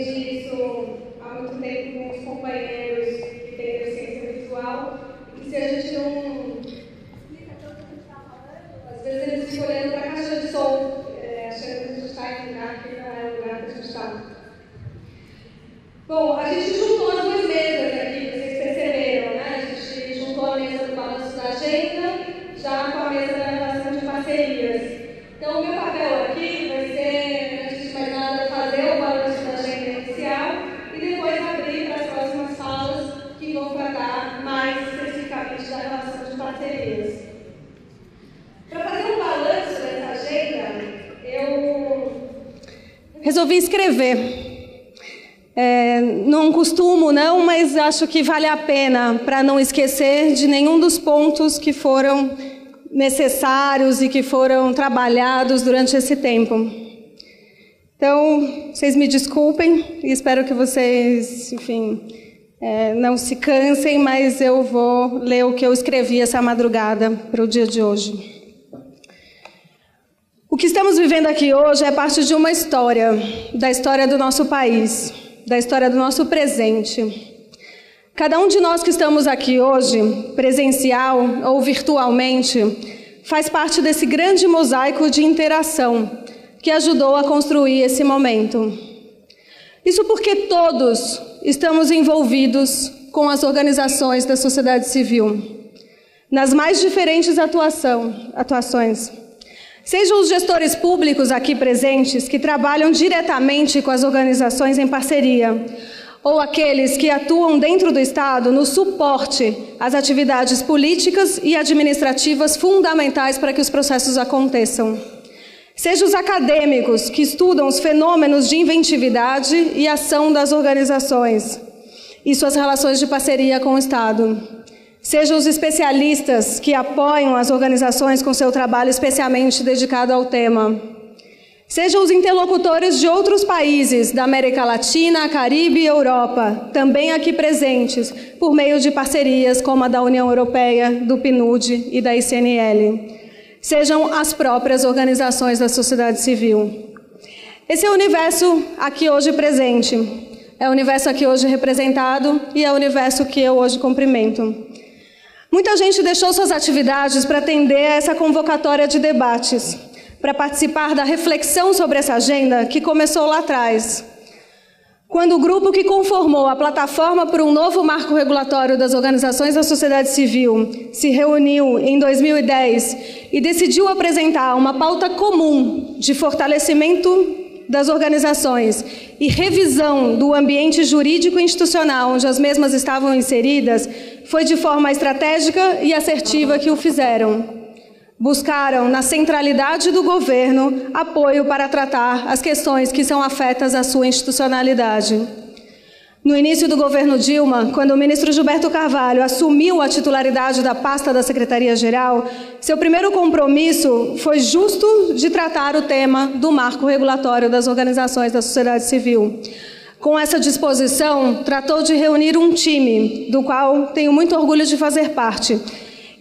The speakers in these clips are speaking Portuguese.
aprendi isso há muito tempo com os companheiros que têm deficiência visual, e que se a gente não explica tanto o que a gente está falando, às vezes eles ficam olhando para a caixa de som, achando que a gente está em lugar que não é o lugar que a gente está. Bom, a gente juntou as duas mesas aqui, vocês perceberam, né? A gente juntou a mesa do balanço da agenda, já com a mesa da relação de parcerias. Então, o meu papel aqui vai ser, antes de mais nada, fazer o balanço da agenda inicial e depois abrir para as próximas falas que vão tratar mais especificamente da relação de parcerias. Para fazer um balanço dessa agenda, eu resolvi escrever. Não costumo, não, mas acho que vale a pena para não esquecer de nenhum dos pontos que foram necessários e que foram trabalhados durante esse tempo. Então, vocês me desculpem e espero que vocês, enfim, não se cansem, mas eu vou ler o que eu escrevi essa madrugada para o dia de hoje. O que estamos vivendo aqui hoje é parte de uma história, da história do nosso país, da história do nosso presente. Cada um de nós que estamos aqui hoje, presencial ou virtualmente, faz parte desse grande mosaico de interação que ajudou a construir esse momento. Isso porque todos estamos envolvidos com as organizações da sociedade civil, nas mais diferentes atuações. Sejam os gestores públicos aqui presentes, que trabalham diretamente com as organizações em parceria, ou aqueles que atuam dentro do Estado no suporte às atividades políticas e administrativas fundamentais para que os processos aconteçam. Sejam os acadêmicos que estudam os fenômenos de inventividade e ação das organizações e suas relações de parceria com o Estado. Sejam os especialistas que apoiam as organizações com seu trabalho especialmente dedicado ao tema. Sejam os interlocutores de outros países da América Latina, Caribe e Europa, também aqui presentes, por meio de parcerias como a da União Europeia, do PNUD e da ICNL. Sejam as próprias organizações da sociedade civil. Esse é o universo aqui hoje presente, é o universo aqui hoje representado e é o universo que eu hoje cumprimento. Muita gente deixou suas atividades para atender a essa convocatória de debates, para participar da reflexão sobre essa agenda que começou lá atrás, quando o grupo que conformou a plataforma por um novo marco regulatório das organizações da sociedade civil se reuniu em 2010 e decidiu apresentar uma pauta comum de fortalecimento das organizações e revisão do ambiente jurídico e institucional onde as mesmas estavam inseridas, foi de forma estratégica e assertiva que o fizeram. Buscaram, na centralidade do governo, apoio para tratar as questões que são afetas à sua institucionalidade. No início do governo Dilma, quando o ministro Gilberto Carvalho assumiu a titularidade da pasta da Secretaria-Geral, seu primeiro compromisso foi justo de tratar o tema do marco regulatório das organizações da sociedade civil. Com essa disposição, tratou de reunir um time, do qual tenho muito orgulho de fazer parte,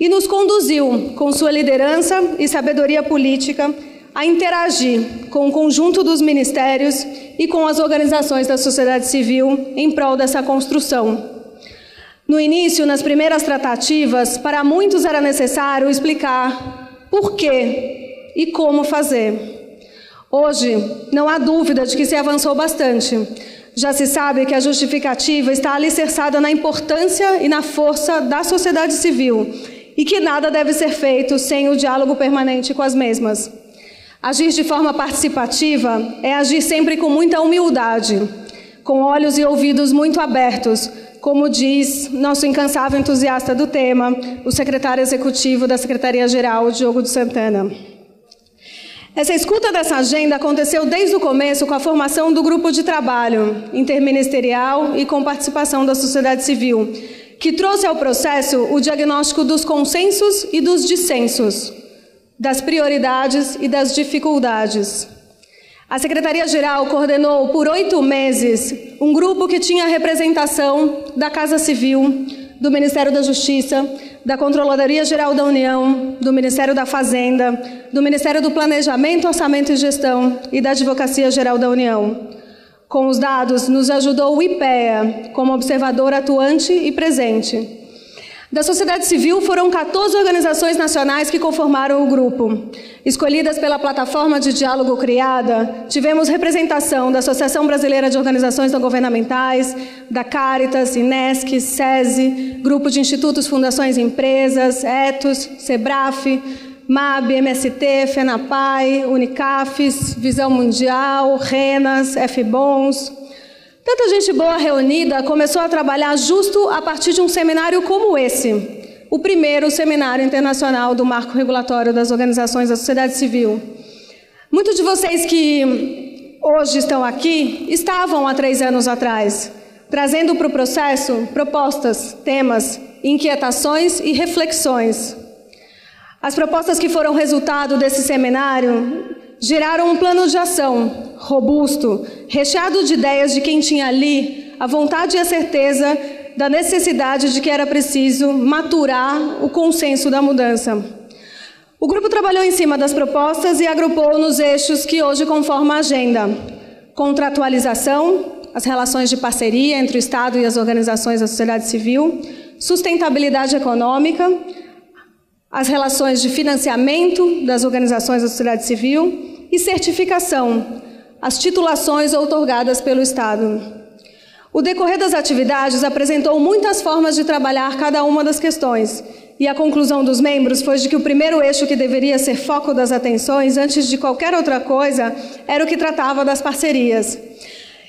e nos conduziu, com sua liderança e sabedoria política, a interagir com o conjunto dos ministérios e com as organizações da sociedade civil em prol dessa construção. No início, nas primeiras tratativas, para muitos era necessário explicar por quê e como fazer. Hoje, não há dúvida de que se avançou bastante. Já se sabe que a justificativa está alicerçada na importância e na força da sociedade civil e que nada deve ser feito sem o diálogo permanente com as mesmas. Agir de forma participativa é agir sempre com muita humildade, com olhos e ouvidos muito abertos, como diz nosso incansável entusiasta do tema, o secretário executivo da Secretaria-Geral, Diogo de Santana. Essa escuta dessa agenda aconteceu desde o começo com a formação do grupo de trabalho interministerial e com participação da sociedade civil, que trouxe ao processo o diagnóstico dos consensos e dos dissensos, das prioridades e das dificuldades. A Secretaria-Geral coordenou por 8 meses um grupo que tinha representação da Casa Civil, do Ministério da Justiça, da Controladoria Geral da União, do Ministério da Fazenda, do Ministério do Planejamento, Orçamento e Gestão e da Advocacia Geral da União. Com os dados, nos ajudou o IPEA, como observador atuante e presente. Da sociedade civil, foram 14 organizações nacionais que conformaram o grupo. Escolhidas pela plataforma de diálogo criada, tivemos representação da Associação Brasileira de Organizações Não Governamentais, da Caritas, Inesc, SESI, Grupo de Institutos, Fundações e Empresas, Etos, SEBRAF, MAB, MST, FENAPAI, Unicafes, Visão Mundial, RENAS, FBONS. Tanta gente boa reunida começou a trabalhar justo a partir de um seminário como esse, o primeiro seminário internacional do Marco Regulatório das Organizações da Sociedade Civil. Muitos de vocês que hoje estão aqui estavam há 3 anos atrás, trazendo para o processo propostas, temas, inquietações e reflexões. As propostas que foram resultado desse seminário geraram um plano de ação robusto, recheado de ideias de quem tinha ali a vontade e a certeza da necessidade de que era preciso maturar o consenso da mudança. O grupo trabalhou em cima das propostas e agrupou nos eixos que hoje conformam a agenda: contratualização, as relações de parceria entre o Estado e as organizações da sociedade civil, sustentabilidade econômica, as relações de financiamento das organizações da sociedade civil e certificação, as titulações outorgadas pelo Estado. O decorrer das atividades apresentou muitas formas de trabalhar cada uma das questões, e a conclusão dos membros foi de que o primeiro eixo que deveria ser foco das atenções, antes de qualquer outra coisa, era o que tratava das parcerias.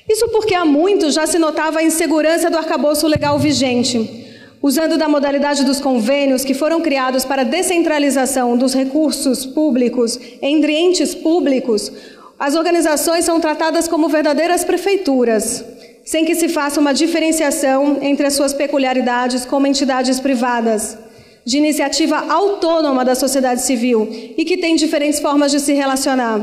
Isso porque há muito já se notava a insegurança do arcabouço legal vigente. Usando da modalidade dos convênios que foram criados para a descentralização dos recursos públicos entre entes públicos, as organizações são tratadas como verdadeiras prefeituras, sem que se faça uma diferenciação entre as suas peculiaridades como entidades privadas, de iniciativa autônoma da sociedade civil e que têm diferentes formas de se relacionar.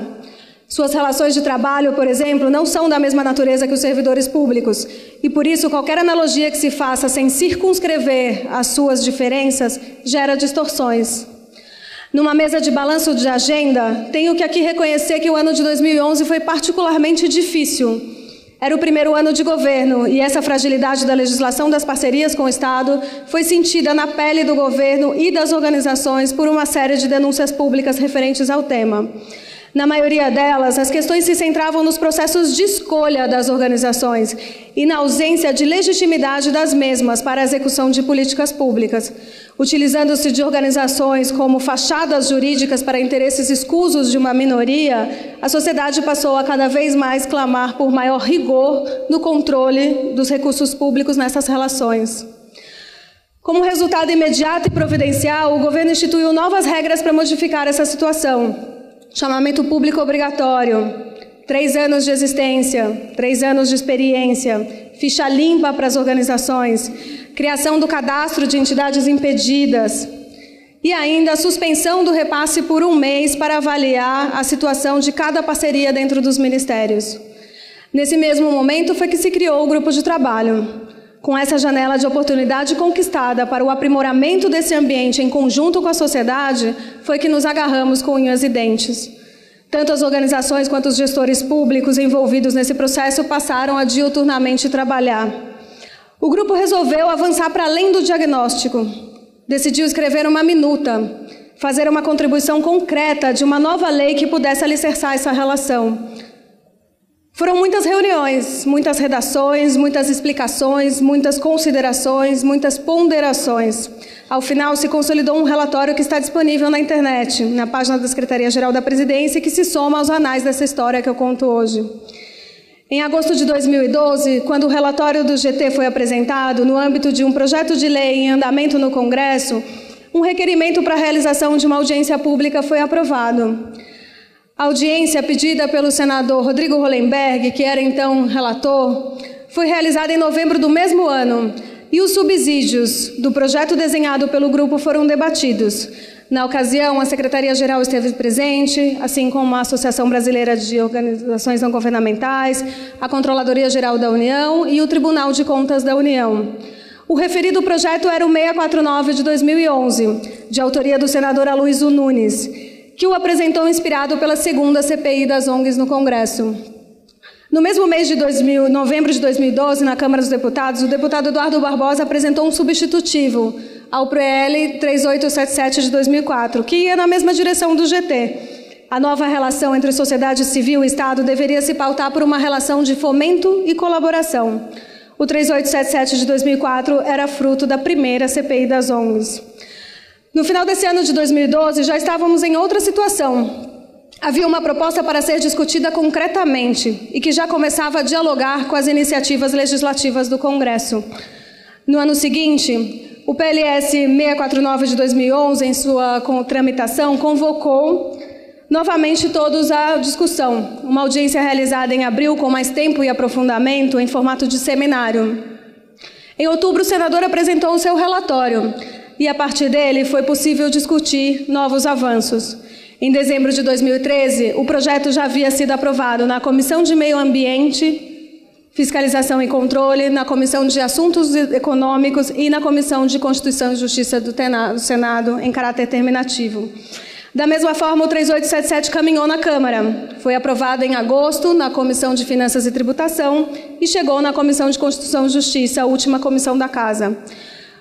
Suas relações de trabalho, por exemplo, não são da mesma natureza que os servidores públicos, e por isso qualquer analogia que se faça sem circunscrever as suas diferenças gera distorções. Numa mesa de balanço de agenda, tenho que aqui reconhecer que o ano de 2011 foi particularmente difícil. Era o primeiro ano de governo, e essa fragilidade da legislação das parcerias com o Estado foi sentida na pele do governo e das organizações por uma série de denúncias públicas referentes ao tema. Na maioria delas, as questões se centravam nos processos de escolha das organizações e na ausência de legitimidade das mesmas para a execução de políticas públicas. Utilizando-se de organizações como fachadas jurídicas para interesses escusos de uma minoria, a sociedade passou a cada vez mais clamar por maior rigor no controle dos recursos públicos nessas relações. Como resultado imediato e providencial, o governo instituiu novas regras para modificar essa situação. Chamamento público obrigatório, 3 anos de existência, 3 anos de experiência, ficha limpa para as organizações, criação do cadastro de entidades impedidas e ainda a suspensão do repasse por 1 mês para avaliar a situação de cada parceria dentro dos ministérios. Nesse mesmo momento foi que se criou o grupo de trabalho. Com essa janela de oportunidade conquistada para o aprimoramento desse ambiente em conjunto com a sociedade, foi que nos agarramos com unhas e dentes. Tanto as organizações quanto os gestores públicos envolvidos nesse processo passaram a diuturnamente trabalhar. O grupo resolveu avançar para além do diagnóstico. Decidiu escrever uma minuta, fazer uma contribuição concreta de uma nova lei que pudesse alicerçar essa relação. Foram muitas reuniões, muitas redações, muitas explicações, muitas considerações, muitas ponderações. Ao final, se consolidou um relatório que está disponível na internet, na página da Secretaria-Geral da Presidência, que se soma aos anais dessa história que eu conto hoje. Em agosto de 2012, quando o relatório do GT foi apresentado, no âmbito de um projeto de lei em andamento no Congresso, um requerimento para a realização de uma audiência pública foi aprovado. A audiência pedida pelo senador Rodrigo Hollenberg, que era então relator, foi realizada em novembro do mesmo ano, e os subsídios do projeto desenhado pelo grupo foram debatidos. Na ocasião, a Secretaria-Geral esteve presente, assim como a Associação Brasileira de Organizações Não Governamentais, a Controladoria-Geral da União e o Tribunal de Contas da União. O referido projeto era o 649 de 2011, de autoria do senador Aloysio Nunes, que o apresentou inspirado pela segunda CPI das ONGs no Congresso. No mesmo mês de novembro de 2012, na Câmara dos Deputados, o deputado Eduardo Barbosa apresentou um substitutivo ao PL 3877 de 2004, que ia na mesma direção do GT. A nova relação entre sociedade civil e Estado deveria se pautar por uma relação de fomento e colaboração. O 3877 de 2004 era fruto da primeira CPI das ONGs. No final desse ano de 2012, já estávamos em outra situação. Havia uma proposta para ser discutida concretamente e que já começava a dialogar com as iniciativas legislativas do Congresso. No ano seguinte, o PLS 649 de 2011, em sua tramitação, convocou novamente todos à discussão. Uma audiência realizada em abril com mais tempo e aprofundamento em formato de seminário. Em outubro, o senador apresentou o seu relatório e, a partir dele, foi possível discutir novos avanços. Em dezembro de 2013, o projeto já havia sido aprovado na Comissão de Meio Ambiente, Fiscalização e Controle, na Comissão de Assuntos Econômicos e na Comissão de Constituição e Justiça do Senado, em caráter terminativo. Da mesma forma, o 3877 caminhou na Câmara. Foi aprovado em agosto na Comissão de Finanças e Tributação e chegou na Comissão de Constituição e Justiça, a última comissão da Casa.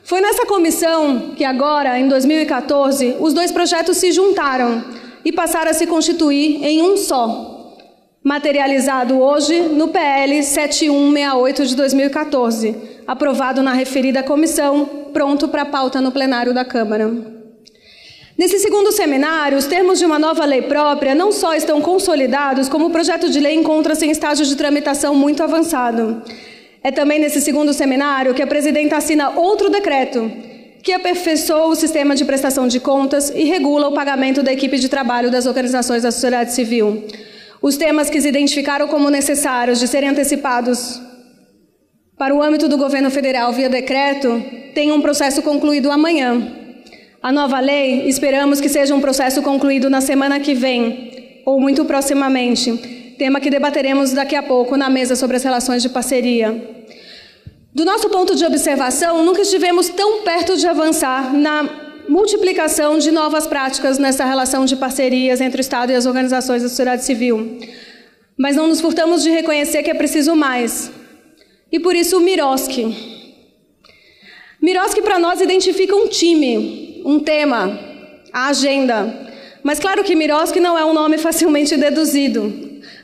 Foi nessa comissão que agora, em 2014, os dois projetos se juntaram e passaram a se constituir em um só, materializado hoje no PL 7168 de 2014, aprovado na referida comissão, pronto para pauta no plenário da Câmara. Nesse segundo seminário, os termos de uma nova lei própria não só estão consolidados, como o projeto de lei encontra-se em estágio de tramitação muito avançado. É também nesse segundo seminário que a presidenta assina outro decreto, que aperfeiçoa o sistema de prestação de contas e regula o pagamento da equipe de trabalho das organizações da sociedade civil. Os temas que se identificaram como necessários de serem antecipados para o âmbito do governo federal via decreto têm um processo concluído amanhã. A nova lei, esperamos que seja um processo concluído na semana que vem, ou muito proximamente, tema que debateremos daqui a pouco na mesa sobre as relações de parceria. Do nosso ponto de observação, nunca estivemos tão perto de avançar na multiplicação de novas práticas nessa relação de parcerias entre o Estado e as organizações da sociedade civil. Mas não nos furtamos de reconhecer que é preciso mais. E por isso o Miroski. Miroski para nós identifica um time, um tema, a agenda. Mas claro que Miroski não é um nome facilmente deduzido.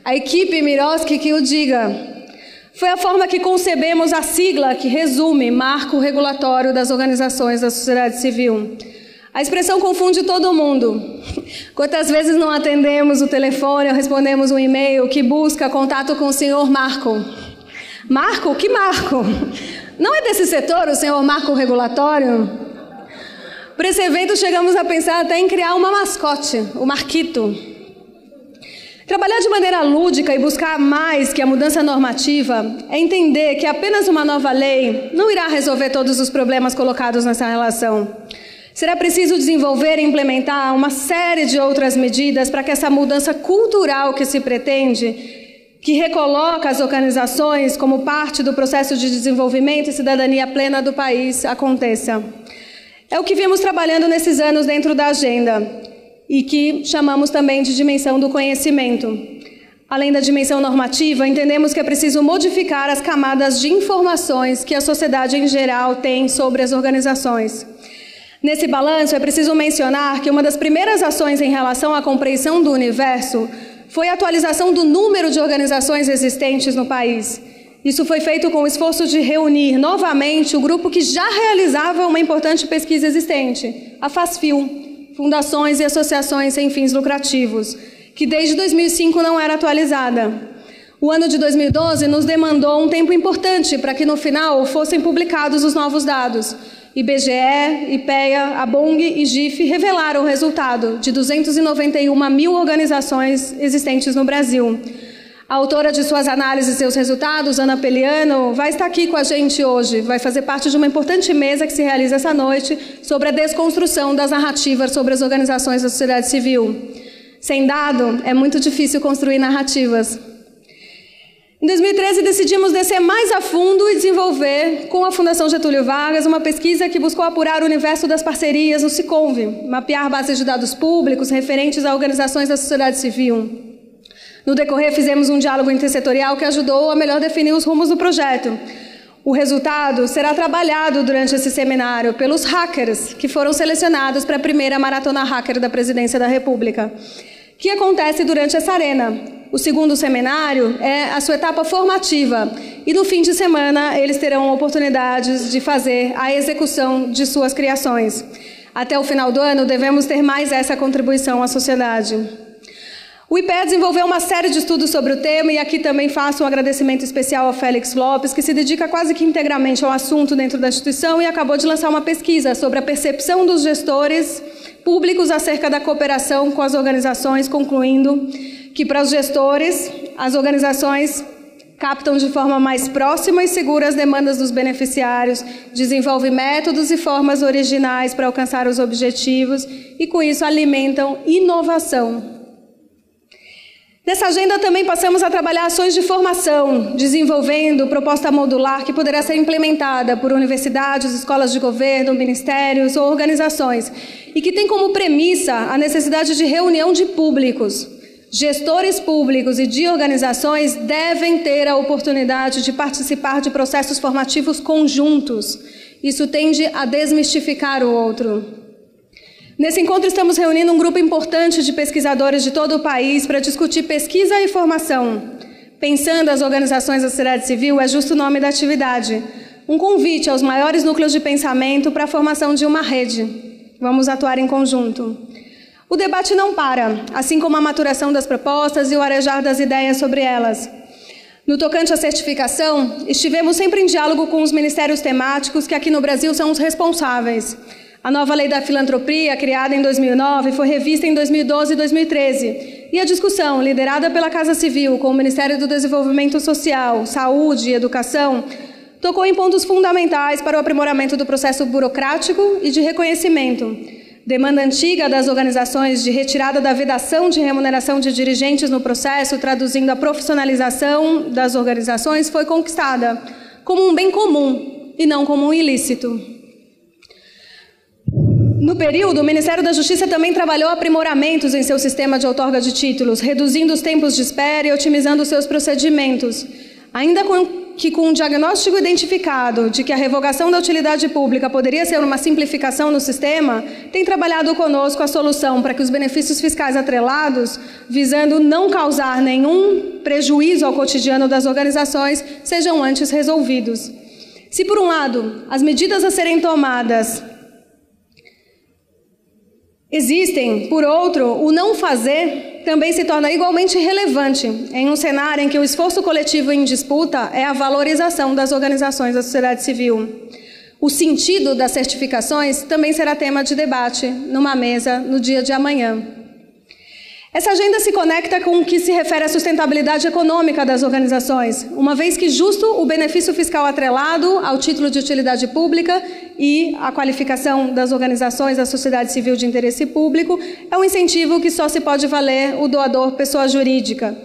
A equipe Miroski que o diga. Foi a forma que concebemos a sigla que resume Marco Regulatório das Organizações da Sociedade Civil. A expressão confunde todo mundo. Quantas vezes não atendemos o telefone ou respondemos um e-mail que busca contato com o senhor Marco? Marco? Que Marco? Não é desse setor o senhor Marco Regulatório? Para esse evento chegamos a pensar até em criar uma mascote, o Marquito. Trabalhar de maneira lúdica e buscar mais que a mudança normativa é entender que apenas uma nova lei não irá resolver todos os problemas colocados nessa relação. Será preciso desenvolver e implementar uma série de outras medidas para que essa mudança cultural que se pretende, que recoloca as organizações como parte do processo de desenvolvimento e cidadania plena do país, aconteça. É o que vimos trabalhando nesses anos dentro da agenda e que chamamos também de dimensão do conhecimento. Além da dimensão normativa, entendemos que é preciso modificar as camadas de informações que a sociedade em geral tem sobre as organizações. Nesse balanço, é preciso mencionar que uma das primeiras ações em relação à compreensão do universo foi a atualização do número de organizações existentes no país. Isso foi feito com o esforço de reunir novamente o grupo que já realizava uma importante pesquisa existente, a FASFIL, Fundações e Associações Sem Fins Lucrativos, que desde 2005 não era atualizada. O ano de 2012 nos demandou um tempo importante para que no final fossem publicados os novos dados. IBGE, IPEA, ABONG e GIF revelaram o resultado de 291 mil organizações existentes no Brasil. A autora de suas análises e seus resultados, Ana Peliano, vai estar aqui com a gente hoje. Vai fazer parte de uma importante mesa que se realiza essa noite sobre a desconstrução das narrativas sobre as organizações da sociedade civil. Sem dado, é muito difícil construir narrativas. Em 2013, decidimos descer mais a fundo e desenvolver, com a Fundação Getúlio Vargas, uma pesquisa que buscou apurar o universo das parcerias no Siconv, mapear bases de dados públicos referentes a organizações da sociedade civil. No decorrer, fizemos um diálogo intersetorial que ajudou a melhor definir os rumos do projeto. O resultado será trabalhado durante esse seminário pelos hackers que foram selecionados para a primeira Maratona Hacker da Presidência da República, que acontece durante essa arena. O segundo seminário é a sua etapa formativa e no fim de semana eles terão oportunidades de fazer a execução de suas criações. Até o final do ano devemos ter mais essa contribuição à sociedade. O IPEA desenvolveu uma série de estudos sobre o tema e aqui também faço um agradecimento especial ao Félix Lopes, que se dedica quase que integralmente ao assunto dentro da instituição e acabou de lançar uma pesquisa sobre a percepção dos gestores públicos acerca da cooperação com as organizações, concluindo que para os gestores, as organizações captam de forma mais próxima e segura as demandas dos beneficiários, desenvolvem métodos e formas originais para alcançar os objetivos e, com isso, alimentam inovação. Nessa agenda também passamos a trabalhar ações de formação, desenvolvendo proposta modular que poderá ser implementada por universidades, escolas de governo, ministérios ou organizações, e que tem como premissa a necessidade de reunião de públicos. Gestores públicos e de organizações devem ter a oportunidade de participar de processos formativos conjuntos. Isso tende a desmistificar o outro. Nesse encontro estamos reunindo um grupo importante de pesquisadores de todo o país para discutir pesquisa e formação. Pensando as organizações da sociedade civil é justo o nome da atividade. Um convite aos maiores núcleos de pensamento para a formação de uma rede. Vamos atuar em conjunto. O debate não para, assim como a maturação das propostas e o arejar das ideias sobre elas. No tocante à certificação, estivemos sempre em diálogo com os ministérios temáticos que aqui no Brasil são os responsáveis. A nova lei da filantropia, criada em 2009, foi revista em 2012 e 2013. E a discussão, liderada pela Casa Civil, com o Ministério do Desenvolvimento Social, Saúde e Educação, tocou em pontos fundamentais para o aprimoramento do processo burocrático e de reconhecimento. Demanda antiga das organizações de retirada da vedação de remuneração de dirigentes no processo, traduzindo a profissionalização das organizações, foi conquistada como um bem comum e não como um ilícito. No período, o Ministério da Justiça também trabalhou aprimoramentos em seu sistema de outorga de títulos, reduzindo os tempos de espera e otimizando seus procedimentos. Ainda com um diagnóstico identificado de que a revogação da utilidade pública poderia ser uma simplificação no sistema, tem trabalhado conosco a solução para que os benefícios fiscais atrelados, visando não causar nenhum prejuízo ao cotidiano das organizações, sejam antes resolvidos. Se, por um lado, as medidas a serem tomadas existem, por outro, o não fazer também se torna igualmente relevante em um cenário em que o esforço coletivo em disputa é a valorização das organizações da sociedade civil. O sentido das certificações também será tema de debate numa mesa no dia de amanhã. Essa agenda se conecta com o que se refere à sustentabilidade econômica das organizações, uma vez que justo o benefício fiscal atrelado ao título de utilidade pública e a qualificação das organizações da sociedade civil de interesse público é um incentivo que só se pode valer o doador pessoa jurídica.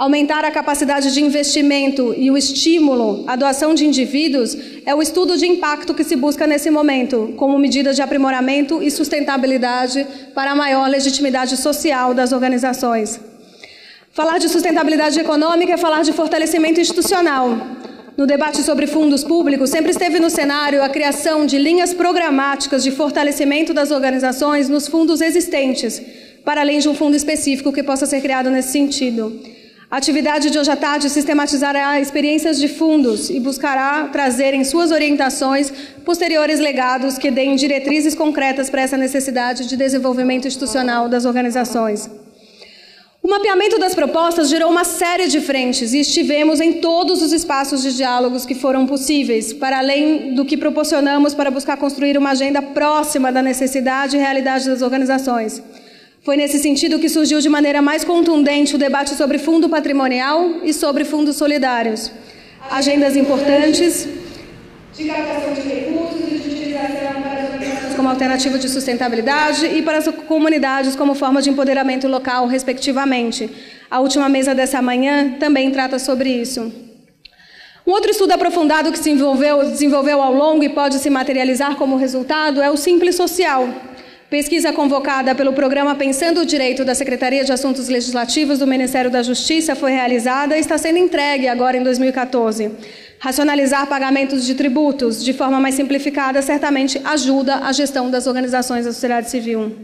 Aumentar a capacidade de investimento e o estímulo à doação de indivíduos é o estudo de impacto que se busca nesse momento, como medida de aprimoramento e sustentabilidade para a maior legitimidade social das organizações. Falar de sustentabilidade econômica é falar de fortalecimento institucional. No debate sobre fundos públicos, sempre esteve no cenário a criação de linhas programáticas de fortalecimento das organizações nos fundos existentes, para além de um fundo específico que possa ser criado nesse sentido. A atividade de hoje à tarde sistematizará experiências de fundos e buscará trazer em suas orientações posteriores legados que deem diretrizes concretas para essa necessidade de desenvolvimento institucional das organizações. O mapeamento das propostas gerou uma série de frentes e estivemos em todos os espaços de diálogos que foram possíveis, para além do que proporcionamos para buscar construir uma agenda próxima da necessidade e realidade das organizações. Foi nesse sentido que surgiu de maneira mais contundente o debate sobre fundo patrimonial e sobre fundos solidários. Agendas importantes de captação de recursos e de utilização para as organizações como alternativa de sustentabilidade e para as comunidades como forma de empoderamento local, respectivamente. A última mesa dessa manhã também trata sobre isso. Um outro estudo aprofundado que se desenvolveu ao longo e pode se materializar como resultado é o Simples Social. Pesquisa convocada pelo programa Pensando o Direito da Secretaria de Assuntos Legislativos do Ministério da Justiça foi realizada e está sendo entregue agora em 2014. Racionalizar pagamentos de tributos de forma mais simplificada certamente ajuda a gestão das organizações da sociedade civil.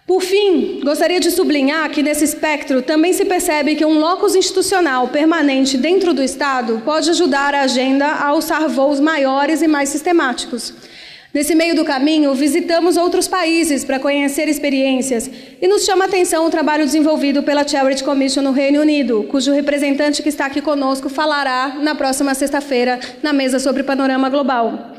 Por fim, gostaria de sublinhar que nesse espectro também se percebe que um locus institucional permanente dentro do Estado pode ajudar a agenda a alçar voos maiores e mais sistemáticos. Nesse meio do caminho, visitamos outros países para conhecer experiências e nos chama a atenção o trabalho desenvolvido pela Charity Commission no Reino Unido, cujo representante que está aqui conosco falará na próxima sexta-feira na mesa sobre panorama global.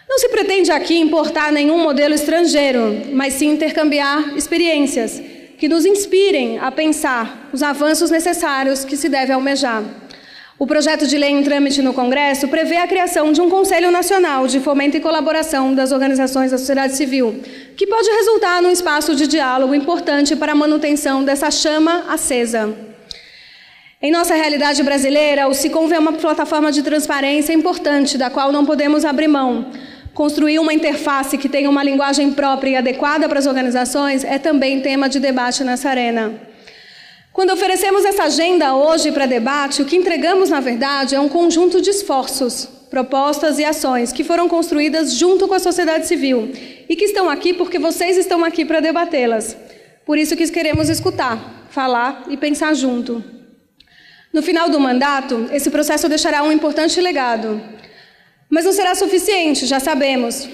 Não se pretende aqui importar nenhum modelo estrangeiro, mas sim intercambiar experiências que nos inspirem a pensar os avanços necessários que se deve almejar. O projeto de lei em trâmite no Congresso prevê a criação de um Conselho Nacional de Fomento e Colaboração das Organizações da Sociedade Civil, que pode resultar num espaço de diálogo importante para a manutenção dessa chama acesa. Em nossa realidade brasileira, o SICOM é uma plataforma de transparência importante, da qual não podemos abrir mão. Construir uma interface que tenha uma linguagem própria e adequada para as organizações é também tema de debate nessa arena. Quando oferecemos essa agenda hoje para debate, o que entregamos, na verdade, é um conjunto de esforços, propostas e ações que foram construídas junto com a sociedade civil e que estão aqui porque vocês estão aqui para debatê-las. Por isso que queremos escutar, falar e pensar junto. No final do mandato, esse processo deixará um importante legado. Mas não será suficiente, já sabemos.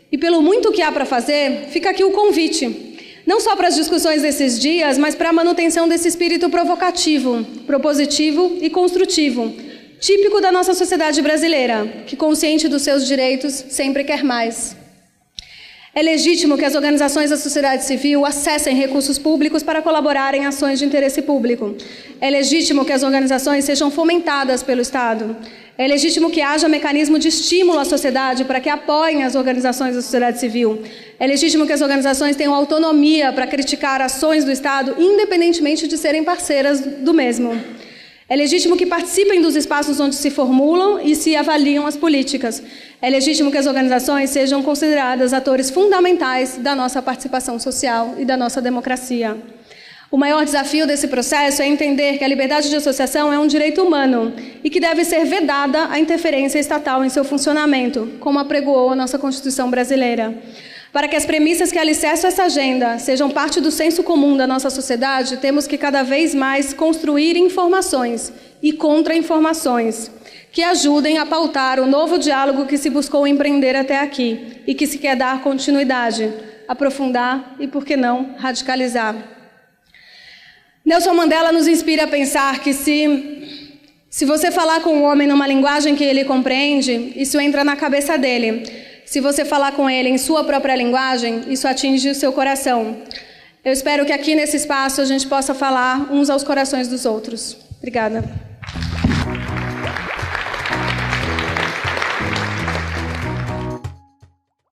E pelo muito que há para fazer, fica aqui o convite. Não só para as discussões desses dias, mas para a manutenção desse espírito provocativo, propositivo e construtivo, típico da nossa sociedade brasileira, que, consciente dos seus direitos, sempre quer mais. É legítimo que as organizações da sociedade civil acessem recursos públicos para colaborar em ações de interesse público. É legítimo que as organizações sejam fomentadas pelo Estado. É legítimo que haja mecanismo de estímulo à sociedade para que apoiem as organizações da sociedade civil. É legítimo que as organizações tenham autonomia para criticar ações do Estado, independentemente de serem parceiras do mesmo. É legítimo que participem dos espaços onde se formulam e se avaliam as políticas. É legítimo que as organizações sejam consideradas atores fundamentais da nossa participação social e da nossa democracia. O maior desafio desse processo é entender que a liberdade de associação é um direito humano e que deve ser vedada a interferência estatal em seu funcionamento, como apregoou a nossa Constituição brasileira. Para que as premissas que alicerçam essa agenda sejam parte do senso comum da nossa sociedade, temos que cada vez mais construir informações e contra-informações que ajudem a pautar o novo diálogo que se buscou empreender até aqui e que se quer dar continuidade, aprofundar e, por que não, radicalizar. Nelson Mandela nos inspira a pensar que se você falar com um homem numa linguagem que ele compreende, isso entra na cabeça dele. Se você falar com ele em sua própria linguagem, isso atinge o seu coração. Eu espero que aqui nesse espaço a gente possa falar uns aos corações dos outros. Obrigada.